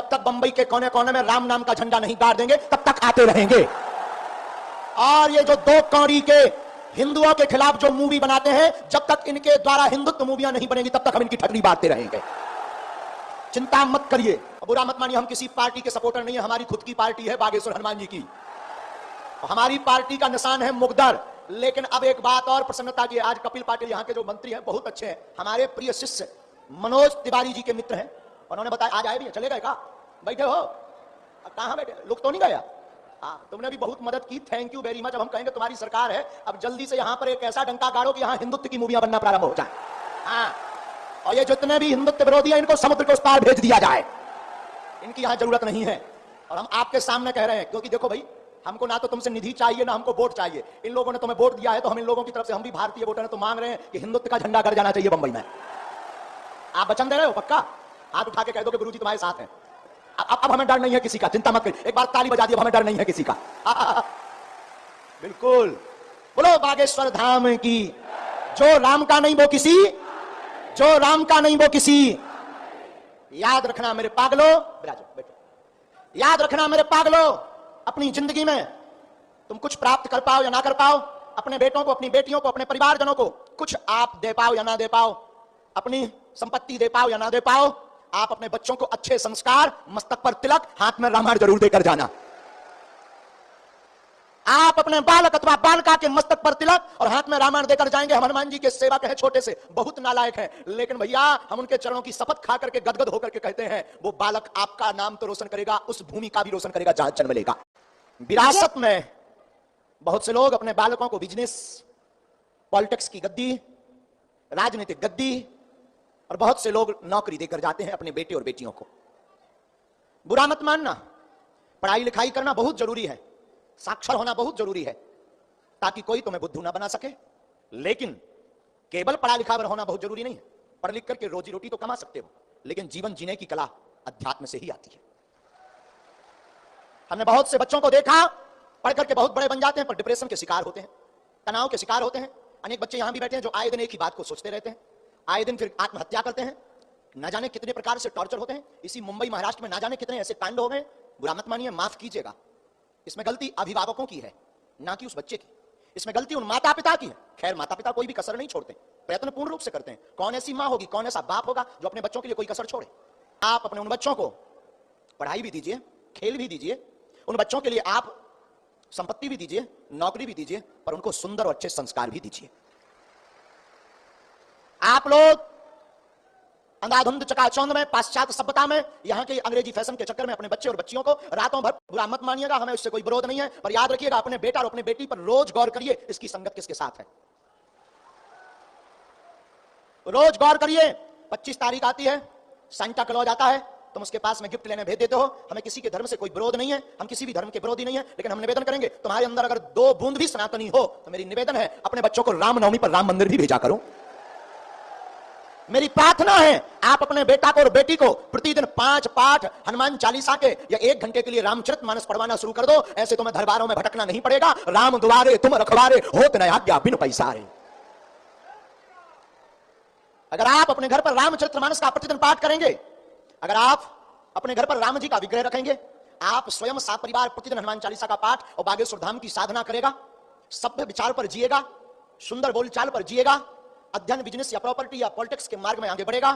जब तक बंबई के कोने कोने में राम नाम का झंडा नहीं गाड़ देंगे तब तक आते रहेंगे। और ये जो दो कौड़ी के हिंदुओं के खिलाफ जो मूवी बनाते हैं, जब तक इनके द्वारा हिंदुत्व मूवियां नहीं बनेंगी तब तक हम इनकी ठगनी बांटते रहेंगे। चिंता मत करिए, बुरा मत मानिए, हम किसी पार्टी के सपोर्टर नहीं है, हमारी खुद की पार्टी है बागेश्वर हनुमान जी की। हमारी पार्टी का निशान है मुगदर। लेकिन अब एक बात और प्रसन्नता की, आज कपिल पाटिल यहाँ के जो मंत्री हैं बहुत अच्छे हैं, हमारे प्रिय शिष्य मनोज तिवारी जी के मित्र हैं। उन्होंने बताया आज आए भी, चले गए, कहा बैठे हो, कहां बैठे, लोग तो नहीं गया। हाँ, तुमने भी बहुत मदद की, थैंक यू वेरी मच। अब हम कहेंगे तुम्हारी सरकार है, अब जल्दी से यहाँ पर एक ऐसा डंका गाड़ो कि यहाँ हिंदुत्व की मूवियां बनना प्रारंभ हो जाए। हाँ, और ये जितने भी हिंदुत्व विरोधी हैं इनको समुद्र के उस पार भेज दिया जाए, इनकी यहाँ जरूरत नहीं है। और हम आपके सामने कह रहे हैं, क्योंकि देखो भाई, हमको ना तो तुमसे निधि चाहिए ना हमको वोट चाहिए। इन लोगों ने तुम्हें वोट दिया है तो हम इन लोगों की तरफ से, हम भी भारतीय वोटर हैं, तो मांग रहे हैं कि हिंदुत्व का झंडा गड़ जाना चाहिए बंबई में। आप वचन दे रहे हो पक्का? हाथ उठा के कह दो कि गुरुजी तुम्हारे साथ हैं। अब हमें डर नहीं है किसी का, चिंता मत करिए। एक बार ताली बजा दी, अब हमें डर नहीं है किसी का। बिल्कुल, बोलो बागेश्वर धाम की। जो राम का नहीं वो किसी, जो राम का नहीं वो किसी। याद रखना मेरे पागलो, बैठो, याद रखना मेरे पागलो, अपनी जिंदगी में तुम कुछ प्राप्त कर पाओ या ना कर पाओ, अपने बेटों को, अपनी बेटियों को, अपने परिवारजनों को कुछ आप दे पाओ या ना दे पाओ, अपनी संपत्ति दे पाओ या ना दे पाओ, आप अपने बच्चों को अच्छे संस्कार, मस्तक पर तिलक, हाथ में रामायण जरूर देकर जाना। आप अपने बालक अथवा बालिका के मस्तक पर तिलक और हाथ में रामायण देकर जाएंगे। हम हनुमान जी के सेवक हैं, छोटे से, बहुत नालायक हैं, लेकिन भैया हम उनके चरणों की शपथ खा करके गदगद होकर के कहते हैं, वो बालक आपका नाम तो रोशन करेगा, उस भूमि का भी रोशन करेगा जहां जन्म लेगा। विरासत में बहुत से लोग अपने बालकों को बिजनेस, पॉलिटिक्स की गद्दी, राजनीतिक गद्दी, और बहुत से लोग नौकरी देकर जाते हैं अपने बेटे और बेटियों को। बुरा मत मानना, पढ़ाई लिखाई करना बहुत जरूरी है, साक्षर होना बहुत जरूरी है, ताकि कोई तुम्हें बुद्धू ना बना सके। लेकिन केवल पढ़ा लिखा होना बहुत जरूरी नहीं है। पढ़ लिख करके रोजी रोटी तो कमा सकते हो, लेकिन जीवन जीने की कला अध्यात्म से ही आती है। हमने बहुत से बच्चों को देखा, पढ़ करके बहुत बड़े बन जाते हैं पर डिप्रेशन के शिकार होते हैं, तनाव के शिकार होते हैं। अनेक बच्चे यहां भी बैठे हैं जो आए दिन एक ही बात को सोचते रहते हैं, आए दिन फिर आत्महत्या करते हैं। ना जाने कितने प्रकार से टॉर्चर होते हैं। इसी मुंबई महाराष्ट्र में ना जाने कितने ऐसे कांड हो गए। बुरा मत मानिए, माफ कीजिएगा, इसमें गलती अभिभावकों की है, ना कि उस बच्चे की। इसमें गलती उन माता पिता की है। खैर, माता पिता कोई भी कसर नहीं छोड़ते, प्रयत्न पूर्ण रूप से करते हैं। कौन ऐसी मां होगी, कौन ऐसा बाप होगा जो अपने बच्चों के लिए कोई कसर छोड़े। आप अपने उन बच्चों को पढ़ाई भी दीजिए, खेल भी दीजिए, उन बच्चों के लिए आप संपत्ति भी दीजिए, नौकरी भी दीजिए, पर उनको सुंदर और अच्छे संस्कार भी दीजिए। आप लोग अंधाधुंध चकाचौंध में, पाश्चात्य सभ्यता में, यहां के अंग्रेजी फैशन के चक्कर में अपने बच्चे और बच्चियों को रातों भर, बुरा मत मानिएगा, हमें उससे कोई विरोध नहीं है, पर याद रखिएगा अपने बेटा और अपनी बेटी पर रोज गौर करिए, इसकी संगत किसके साथ है। रोज गौर करिए। 25 तारीख आती है, सांता क्लॉज आता है, तुम उसके पास में गिफ्ट लेने भेज देते हो। हमें किसी के धर्म से कोई विरोध नहीं है, हम किसी भी धर्म के विरोधी नहीं है, लेकिन हम निवेदन करेंगे, तुम्हारे अंदर अगर 2 बूंद भी सनातनी हो तो मेरी निवेदन है, अपने बच्चों को रामनवमी पर राम मंदिर भी भेजा करो। मेरी प्रार्थना है आप अपने बेटा को और बेटी को प्रतिदिन 5 पाठ हनुमान चालीसा के या 1 घंटे के लिए रामचरितमानस पढ़वाना शुरू कर दो। ऐसे तुम्हें दरबारों में भटकना नहीं पड़ेगा। राम द्वारे तुम रखवारे, होत न आज्ञा बिन पैसारे। अगर आप अपने घर पर रामचरितमानस का प्रतिदिन पाठ करेंगे, अगर आप अपने घर पर राम जी का विग्रह रखेंगे, आप स्वयं साथ परिवार प्रतिदिन हनुमान चालीसा का पाठ और बागेश्वर धाम की साधना करेगा, सभ्य विचार पर जिएगा, सुंदर बोलचाल पर जिएगा, अध्ययन, बिजनेस या प्रॉपर्टी या पॉलिटिक्स के मार्ग में आगे बढ़ेगा।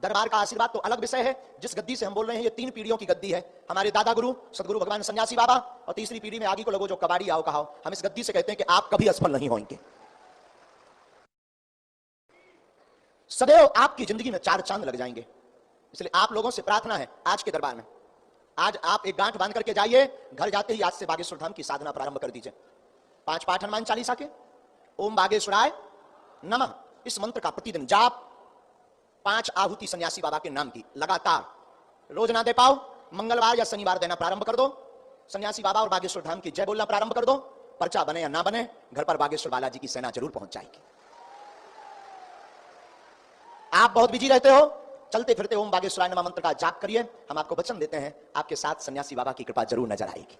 दरबार का आशीर्वाद तो अलग विषय है। जिस गद्दी से हम बोल रहे हैं ये 3 पीढ़ियों की गद्दी है। हमारे दादा गुरु सदगुरु भगवान सन्यासी बाबा, और तीसरी पीढ़ी में आगे को लोगों जो कबाड़ी आओ कहा। हम इस गद्दी से कहते हैं कि आप कभी असफल नहीं होंगे। सदैव आपकी जिंदगी में 4 चांद लग जाएंगे। इसलिए आप लोगों से प्रार्थना है आज के दरबार में, आज आप एक गांठ बांध करके जाइए, घर जाते ही आज से बागेश्वर धाम की साधना प्रारंभ कर दीजिए। 5 पाठ हनुमान चालीसा के, ओम बागेश्वराय नमः, इस मंत्र का प्रतिदिन जाप, 5 आहुति सन्यासी बाबा के नाम की लगातार। रोज ना दे पाओ, मंगलवार या शनिवार देना प्रारंभ कर दो। सन्यासी बाबा और बागेश्वर धाम की जय बोलना प्रारंभ कर दो। पर्चा बने या ना बने, घर पर बागेश्वर बालाजी की सेना जरूर पहुंच जाएगी। आप बहुत बिजी रहते हो, चलते फिरते ओम बागेश्वराय नमः मंत्र का जाप करिए। हम आपको वचन देते हैं, आपके साथ सन्यासी बाबा की कृपा जरूर नजर आएगी।